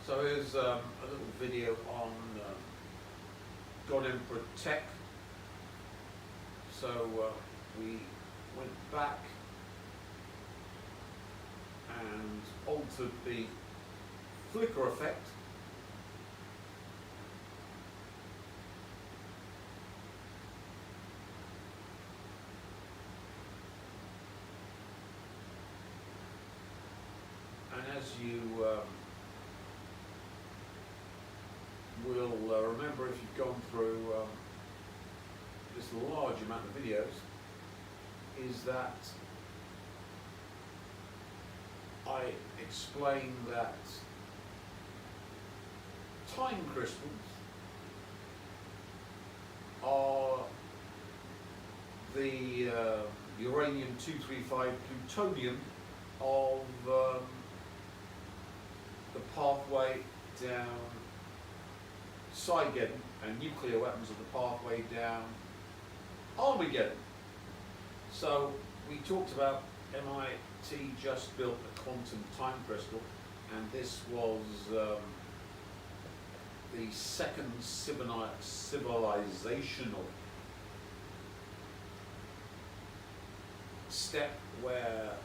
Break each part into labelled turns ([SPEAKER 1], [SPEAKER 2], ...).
[SPEAKER 1] So here's a little video on mperor-Tech. So we went back and altered the flicker effect. And as you will remember if you've gone through this large amount of videos, is that I explained that time crystals are the uranium-235 plutonium of the pathway down Armageddon, and nuclear weapons are the pathway down Armageddon. So we talked about MIT just built a quantum time crystal, and this was the second civilizational step, where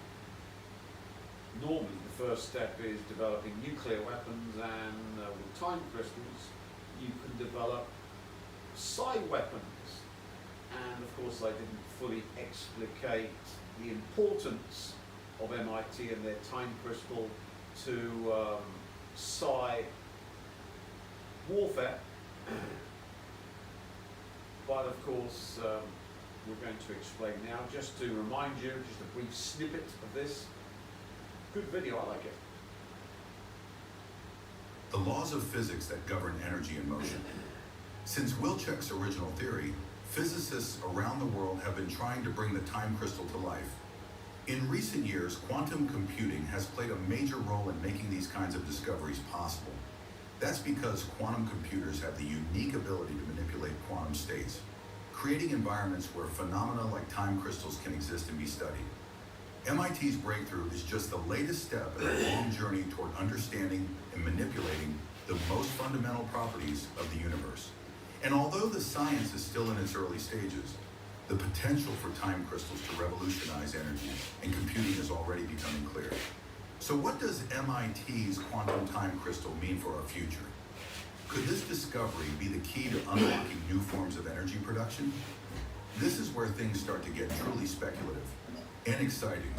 [SPEAKER 1] normally the first step is developing nuclear weapons, and with time crystals you can develop psi weapons. And of course I didn't fully explicate the importance of MIT and their time crystal to psi warfare, but of course we're going to explain now. Just to remind you, just a brief snippet of this. Good video, I like it.
[SPEAKER 2] The laws of physics that govern energy and motion. Since Wilczek's original theory, physicists around the world have been trying to bring the time crystal to life. In recent years, quantum computing has played a major role in making these kinds of discoveries possible. That's because quantum computers have the unique ability to manipulate quantum states, creating environments where phenomena like time crystals can exist and be studied. MIT's breakthrough is just the latest step in a long journey toward understanding and manipulating the most fundamental properties of the universe. And although the science is still in its early stages, the potential for time crystals to revolutionize energy and computing is already becoming clear. So what does MIT's quantum time crystal mean for our future? Could this discovery be the key to unlocking new forms of energy production? This is where things start to get truly speculative and exciting.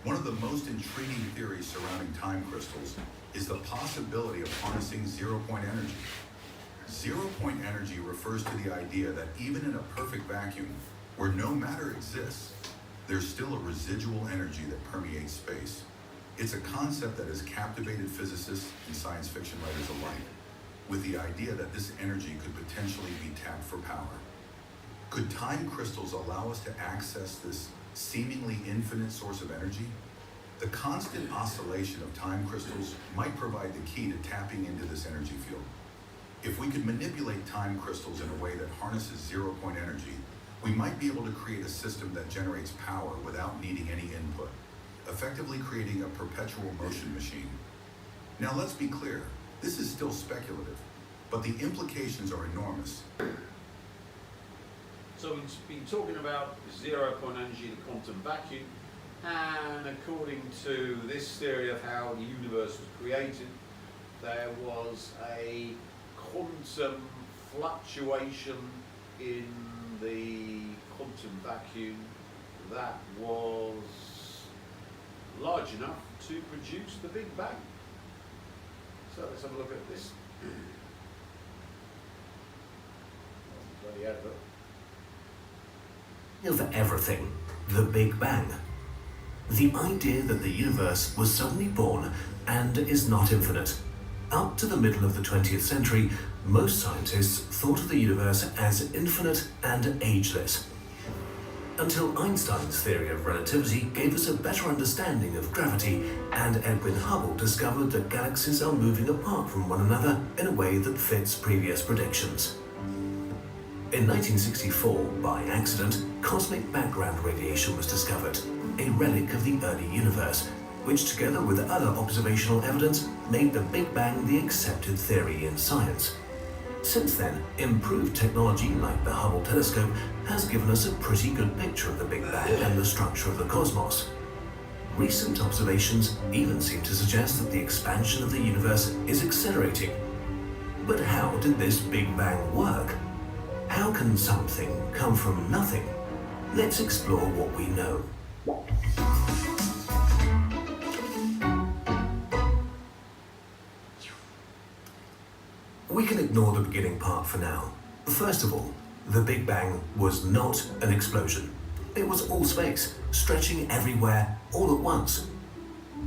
[SPEAKER 2] One of the most intriguing theories surrounding time crystals is the possibility of harnessing zero-point energy. Zero-point energy refers to the idea that even in a perfect vacuum, where no matter exists, there's still a residual energy that permeates space. It's a concept that has captivated physicists and science fiction writers alike, with the idea that this energy could potentially be tapped for power. Could time crystals allow us to access this seemingly infinite source of energy? The constant oscillation of time crystals might provide the key to tapping into this energy field. If we could manipulate time crystals in a way that harnesses zero-point energy, we might be able to create a system that generates power without needing any input, effectively creating a perpetual motion machine. Now let's be clear, this is still speculative, but the implications are enormous.
[SPEAKER 1] So we've been talking about zero-point energy, the quantum vacuum, and according to this theory of how the universe was created, there was a quantum fluctuation in the quantum vacuum that was large enough to produce the Big Bang. So let's have a look at this. Bloody advert.
[SPEAKER 3] Of everything, the Big Bang. The idea that the universe was suddenly born and is not infinite. Up to the middle of the 20th century, most scientists thought of the universe as infinite and ageless. Until Einstein's theory of relativity gave us a better understanding of gravity, and Edwin Hubble discovered that galaxies are moving apart from one another in a way that fits previous predictions. In 1964, by accident, cosmic background radiation was discovered, a relic of the early universe, which together with other observational evidence made the Big Bang the accepted theory in science. Since then, improved technology like the Hubble telescope has given us a pretty good picture of the Big Bang and the structure of the cosmos. Recent observations even seem to suggest that the expansion of the universe is accelerating. But how did this Big Bang work? How can something come from nothing? Let's explore what we know. We can ignore the beginning part for now. First of all, the Big Bang was not an explosion. It was all space, stretching everywhere, all at once.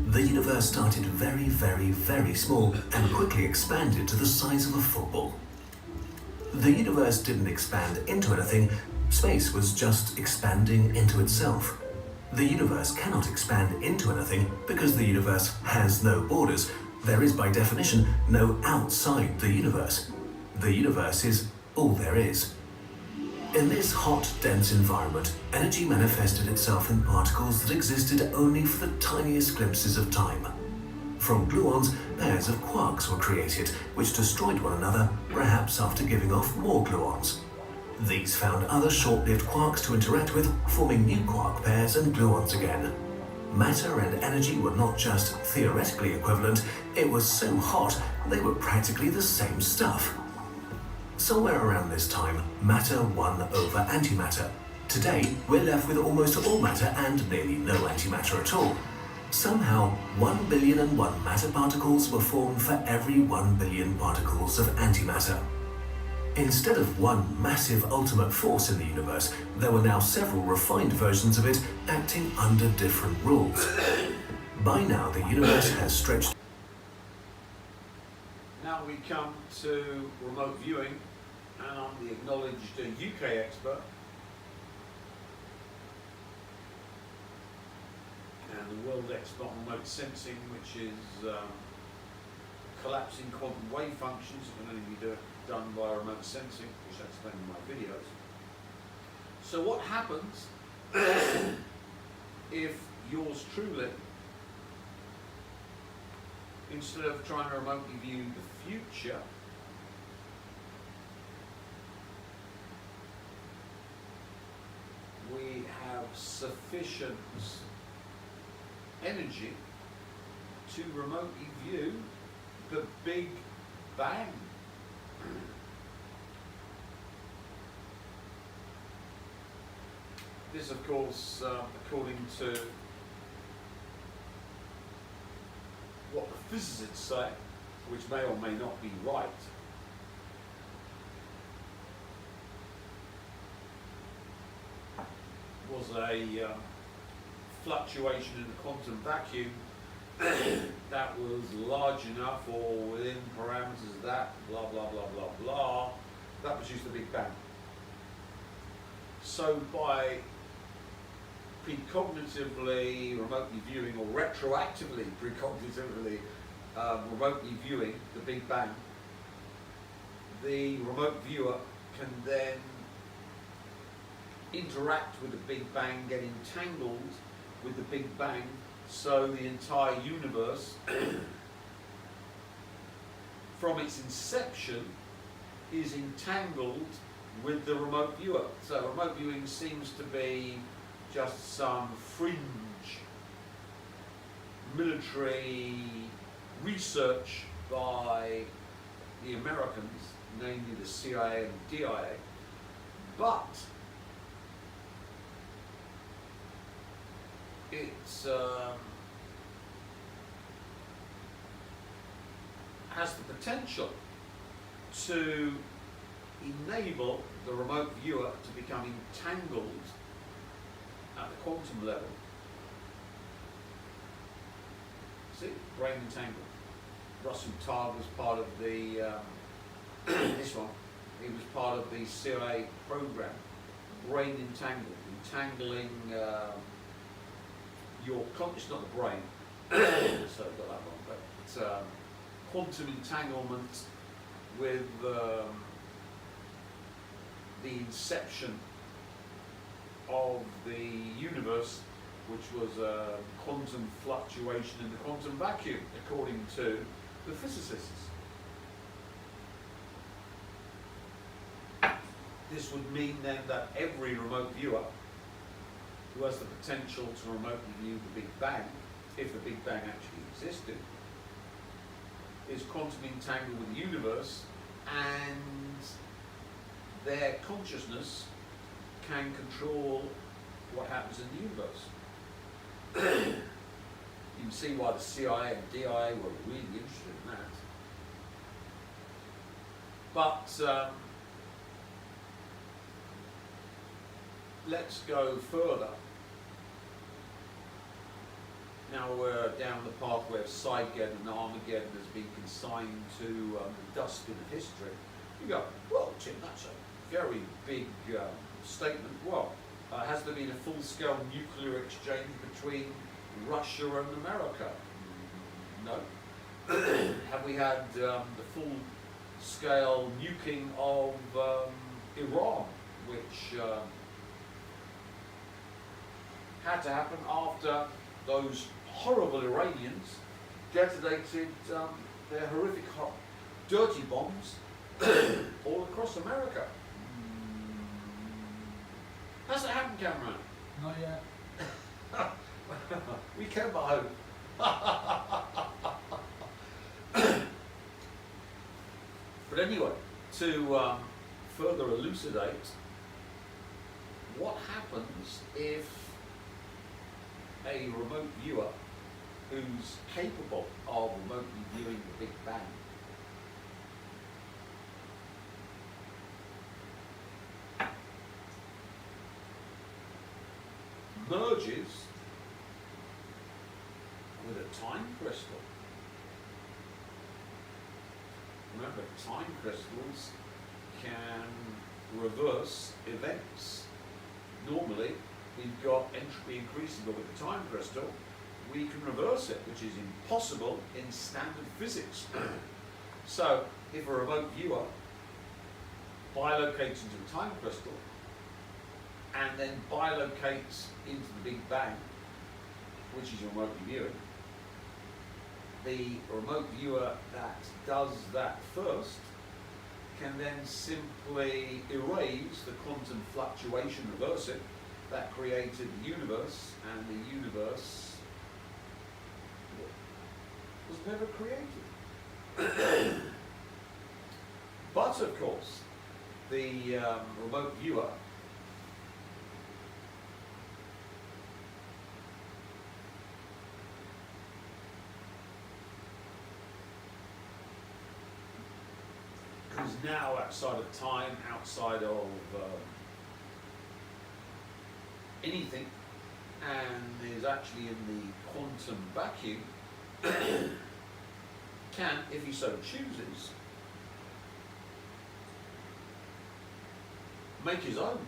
[SPEAKER 3] The universe started very, very, very small and quickly expanded to the size of a football. The universe didn't expand into anything, space was just expanding into itself. The universe cannot expand into anything because the universe has no borders. There is, by definition, no outside the universe. The universe is all there is. In this hot, dense environment, energy manifested itself in particles that existed only for the tiniest glimpses of time. From gluons, pairs of quarks were created, which destroyed one another, perhaps after giving off more gluons. These found other short-lived quarks to interact with, forming new quark pairs and gluons again. Matter and energy were not just theoretically equivalent, it was so hot they were practically the same stuff. Somewhere around this time, matter won over antimatter. Today, we're left with almost all matter and nearly no antimatter at all. Somehow, 1,000,000,001 matter particles were formed for every 1,000,000,000 particles of antimatter. Instead of one massive ultimate force in the universe, there were now several refined versions of it acting under different rules. By now, the universe has stretched.
[SPEAKER 1] Now we come to remote viewing, and I'm the acknowledged UK expert. And the world expert on remote sensing, which is collapsing quantum wave functions, that can only be done by remote sensing, which I explain in my videos. So what happens if yours truly, instead of trying to remotely view the future, we have sufficient energy to remotely view the Big Bang? This, of course, according to what the physicists say, which may or may not be right, was a fluctuation in the quantum vacuum that was large enough, or within parameters of that, blah, blah, blah, blah, blah, that produced the Big Bang. So by precognitively remotely viewing, or retroactively precognitively remotely viewing the Big Bang, the remote viewer can then interact with the Big Bang, get entangled with the Big Bang, so the entire universe from its inception is entangled with the remote viewer. So remote viewing seems to be just some fringe military research by the Americans, namely the CIA and DIA, but it's has the potential to enable the remote viewer to become entangled at the quantum level. See, brain entangled. Russell Targ was part of the this one. He was part of the CIA program. Brain entangled, entangling your it's not the brain. So I've got that wrong, but it's quantum entanglement with the inception of the universe which was a quantum fluctuation in the quantum vacuum, according to the physicists. This would mean then that every remote viewer who has the potential to remotely view the Big Bang, if the Big Bang actually existed, is quantum entangled with the universe, and their consciousness can control what happens in the universe. You can see why the CIA and DIA were really interested in that. But let's go further. Now we're down the pathway of Sidegeddon and Armageddon has been consigned to the dustbin of history. You go, well, Tim, that's a very big statement. Well, has there been a full-scale nuclear exchange between Russia and America? No. Have we had the full-scale nuking of Iran, which had to happen after those horrible Iranians detonated their horrific, dirty bombs all across America? Has it happened, Cameron?
[SPEAKER 4] Not yet.
[SPEAKER 1] We can but hope. But anyway, to further elucidate, what happens if a remote viewer who's capable of remotely viewing the Big Bang merges with a time crystal? Remember, time crystals can reverse events. Normally, we've got entropy increasing, but with the time crystal, we can reverse it, which is impossible in standard physics. So, if a remote viewer bilocates into a time crystal, and then bilocates into the Big Bang, which is remotely viewing, the remote viewer that does that first can then simply erase the quantum fluctuation, reverse it, that created the universe, and the universe was never created. But of course, the remote viewer who's now outside of time, outside of anything, and is actually in the quantum vacuum, can, if he so chooses, make his own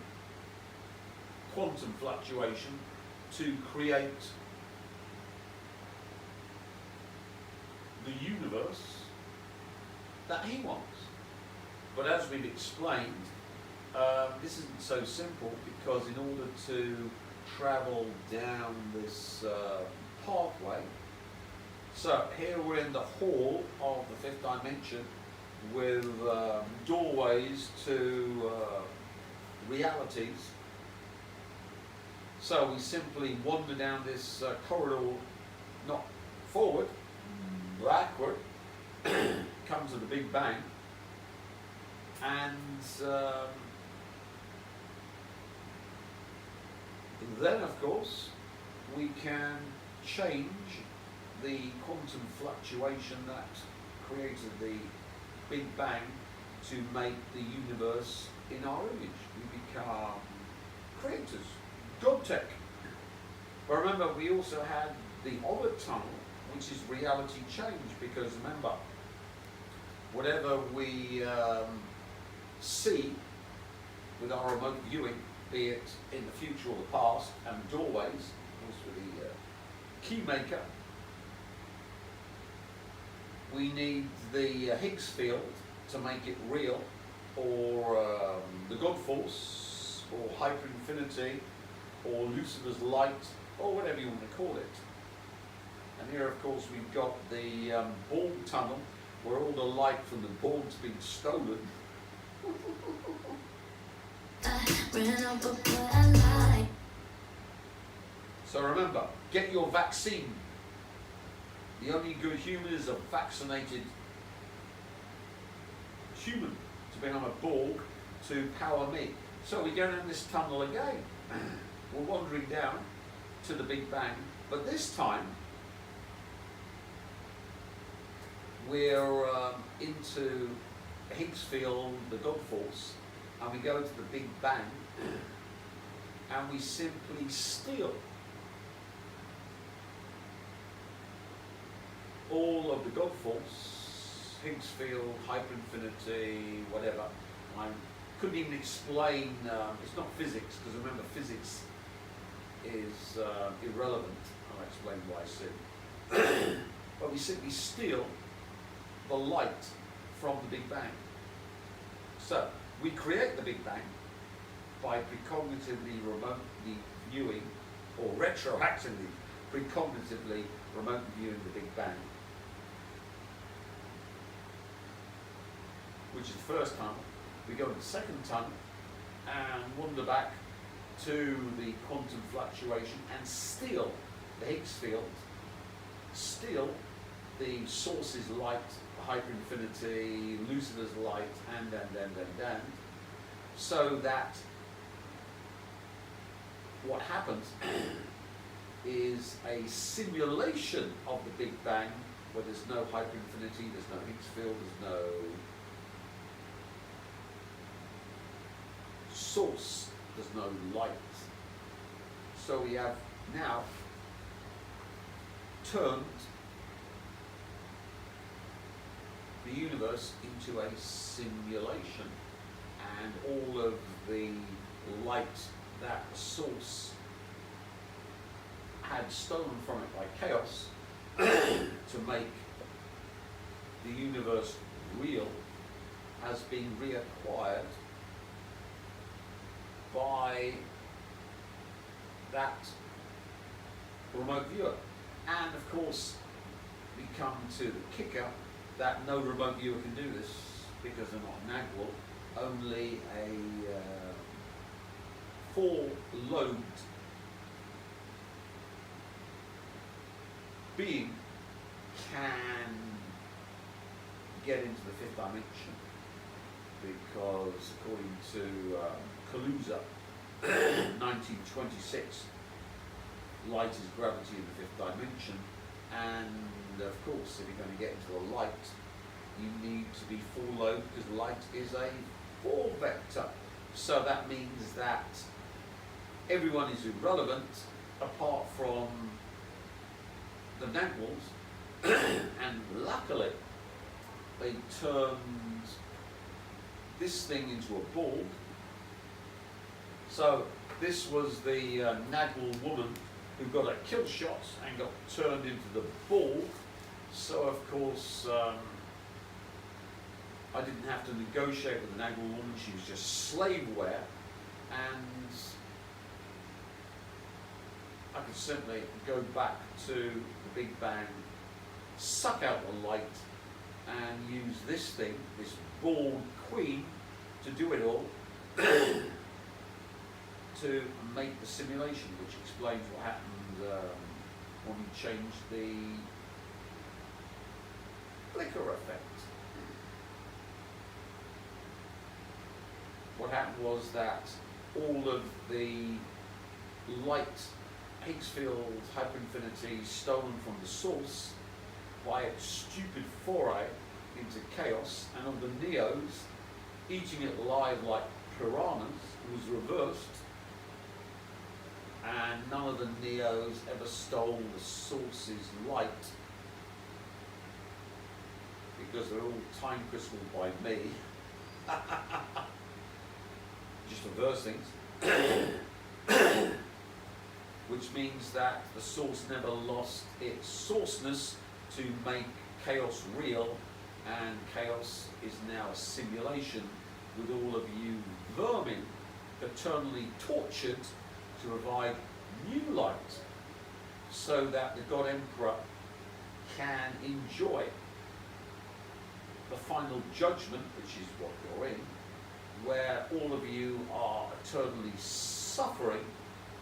[SPEAKER 1] quantum fluctuation to create the universe that he wants. But as we've explained, this isn't so simple, because in order to travel down this pathway, so here we're in the hall of the fifth dimension with doorways to realities. So we simply wander down this corridor, not forward, backward, come to the Big Bang, and then of course we can change the quantum fluctuation that created the Big Bang to make the universe in our image. We become creators, God-Tech. But remember, we also had the other tunnel, which is reality change, because remember, whatever we see with our remote viewing, be it in the future or the past, and doorways, of course with the key maker, we need the Higgs field to make it real, or the God force, or hyperinfinity, or Lucifer's light, or whatever you want to call it. And here, of course, we've got the Borg tunnel, where all the light from the Borg's been stolen. So remember, get your vaccine. The only good human is a vaccinated human to become a Borg to power me. So we go down this tunnel again. We're wandering down to the Big Bang, but this time we're into Higgs field, the God force, and we go to the Big Bang, and we simply steal all of the God force, Higgs field, hyperinfinity, whatever. I couldn't even explain, it's not physics, because remember physics is irrelevant. I'll explain why soon. But we simply steal the light from the Big Bang. So we create the Big Bang by precognitively remotely viewing, or retroactively precognitively remotely viewing the Big Bang, which is the first tunnel. We go to the second tunnel and wander back to the quantum fluctuation and steal the Higgs field, steal the source's light, hyperinfinity, Lucifer's light, and, so that what happens is a simulation of the Big Bang where there's no hyperinfinity, there's no Higgs field, there's no source, there's no light. So we have now turned the universe into a simulation, and all of the light that the source had stolen from it by chaos to make the universe real has been reacquired by that remote viewer. And of course, we come to the kicker that no remote viewer can do this because they're not Nagwal. Only a four-lobed being can get into the fifth dimension, because according to Kaluza 1926, light is gravity in the fifth dimension, and of course if you're going to get into the light you need to be four-lobed, because light is a four vector. So that means that everyone is irrelevant apart from the Nagwals, and luckily they turned this thing into a Borg. So this was the Nagwal woman who got a kill shot and got turned into the Borg. So of course I didn't have to negotiate with the Nagwal woman, she was just slaveware, and I could simply go back to the Big Bang, suck out the light, and use this thing, this Borg queen, to do it all, to make the simulation, which explains what happened when we changed the flicker effect. What happened was that all of the light, Higgs field, hyperinfinity, stolen from the source by its stupid foray into chaos, and all the Neos eating it alive like piranhas, was reversed, and none of the Neos ever stole the source's light, because they're all time crystalled by me. Just reverse things. Which means that the source never lost its sourceness to make chaos real, and chaos is now a simulation with all of you vermin eternally tortured to provide new light so that the God Emperor can enjoy the final judgment, which is what you're in, where all of you are eternally suffering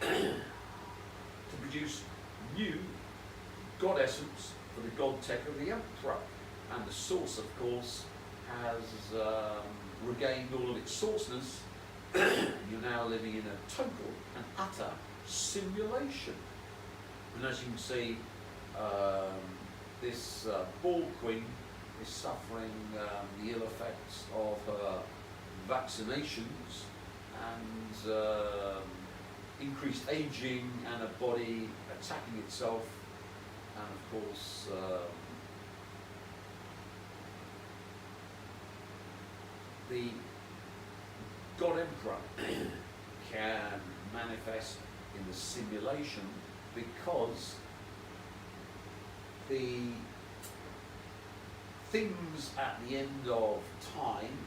[SPEAKER 1] to produce new God essence for the God Tech of the Emperor. And the source, of course, has regained all of its sourceness. You're now living in a total and utter simulation. And as you can see, this ball queen is suffering the ill effects of her vaccinations and increased aging and a body attacking itself, and of course the God Emperor can manifest in the simulation because the things at the end of time,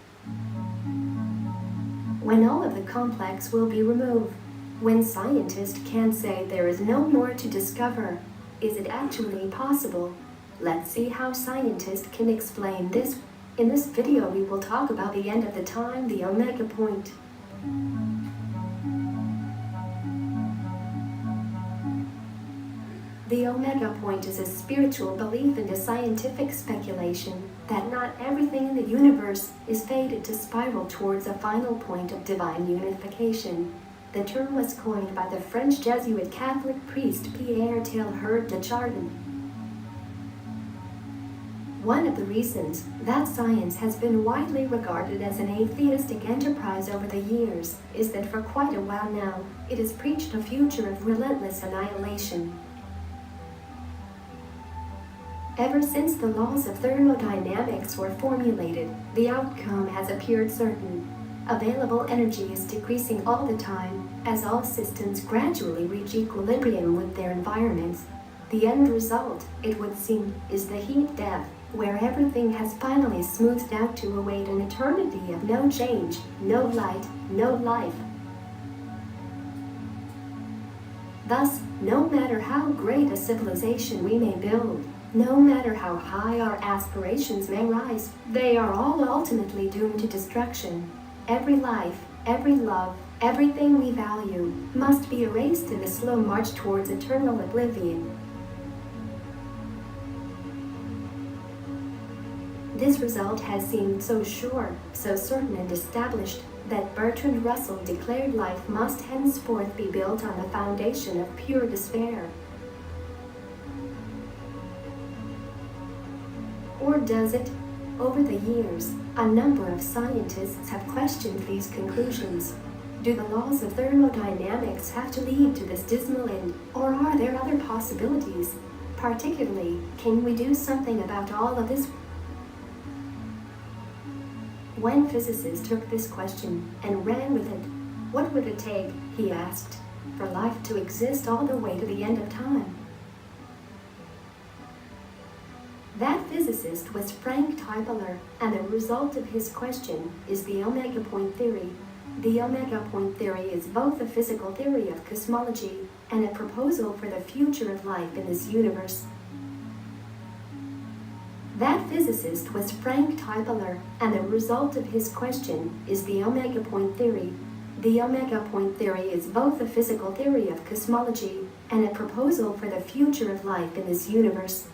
[SPEAKER 4] when all of the complex will be removed, when scientists can say there is no more to discover, is it actually possible? Let's see how scientists can explain this. In this video we will talk about the end of the time, the omega point. The omega point is a spiritual belief and a scientific speculation that not everything in the universe is fated to spiral towards a final point of divine unification. The term was coined by the French Jesuit Catholic priest Pierre de Chardin. One of the reasons that science has been widely regarded as an atheistic enterprise over the years is that for quite a while now, it has preached a future of relentless annihilation. Ever since the laws of thermodynamics were formulated, the outcome has appeared certain. Available energy is decreasing all the time, as all systems gradually reach equilibrium with their environments. The end result, it would seem, is the heat death, where everything has finally smoothed out to await an eternity of no change, no light, no life. Thus, no matter how great a civilization we may build, no matter how high our aspirations may rise, they are all ultimately doomed to destruction. Every life, every love, everything we value must be erased in the slow march towards eternal oblivion. This result has seemed so sure, so certain and established, that Bertrand Russell declared life must henceforth be built on the foundation of pure despair. Or does it? Over the years, a number of scientists have questioned these conclusions. Do the laws of thermodynamics have to lead to this dismal end, or are there other possibilities? Particularly, can we do something about all of this? One physicist took this question and ran with it. What would it take, he asked, for life to exist all the way to the end of time? That physicist was Frank Typeler, and the result of his question is the omega point theory. The omega point theory is both a physical theory of cosmology and a proposal for the future of life in this universe. That physicist was Frank Typeler, and the result of his question is the omega point theory. The omega point theory is both a physical theory of cosmology and a proposal for the future of life in this universe.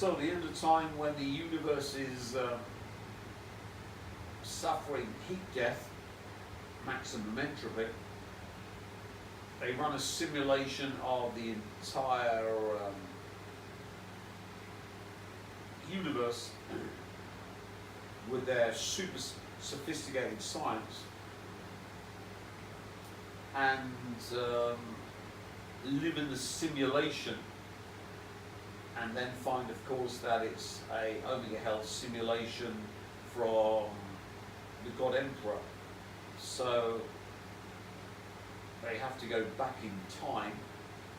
[SPEAKER 1] so the end of time when the universe is suffering heat death, maximum entropy, they run a simulation of the entire universe with their super sophisticated science and live in the simulation, and then find, of course, that it's a omega health simulation from the God Emperor. So they have to go back in time.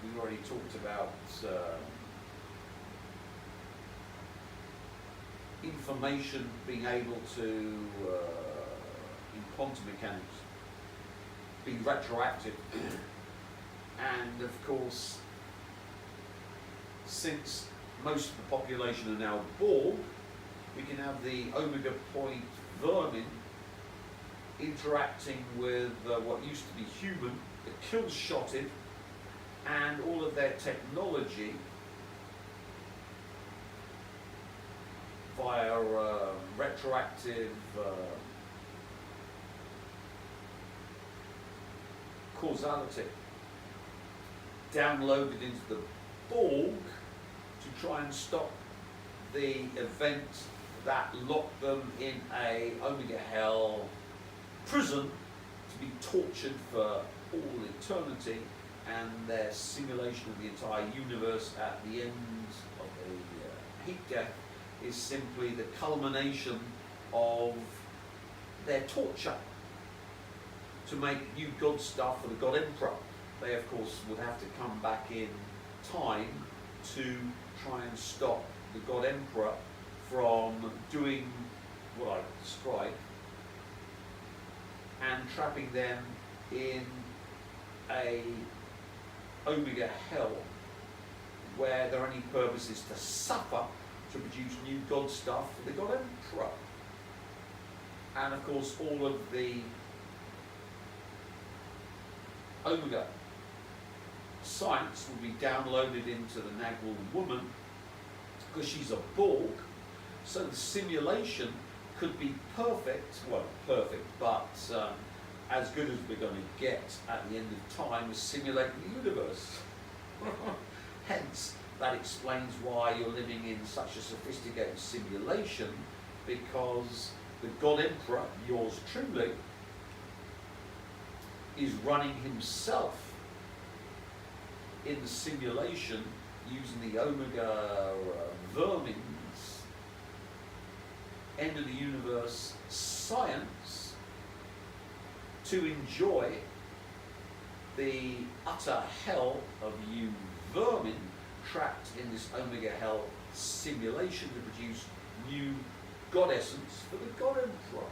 [SPEAKER 1] We've already talked about information being able to, in quantum mechanics, be retroactive And of course, since most of the population are now Borg, we can have the Omega Point vermin interacting with what used to be human, the kill-shotted, and all of their technology via retroactive causality downloaded into the Borg to try and stop the event that locked them in a Omega Hell prison to be tortured for all eternity, and their simulation of the entire universe at the end of the heat death is simply the culmination of their torture to make new god stuff for the God Emperor. They of course would have to come back in time to try and stop the God Emperor from doing what I described and trapping them in a Omega Hell where their only purpose is to suffer to produce new god stuff for the God Emperor. And of course all of the Omega science will be downloaded into the Nagwal woman because she's a Borg, so the simulation could be perfect, well perfect, but as good as we're going to get at the end of time is simulating the universe. Hence, that explains why you're living in such a sophisticated simulation, because the God Emperor, yours truly, is running himself in the simulation using the Omega vermin's end of the universe science to enjoy the utter hell of you vermin trapped in this Omega Hell simulation to produce new god essence for the God Emperor.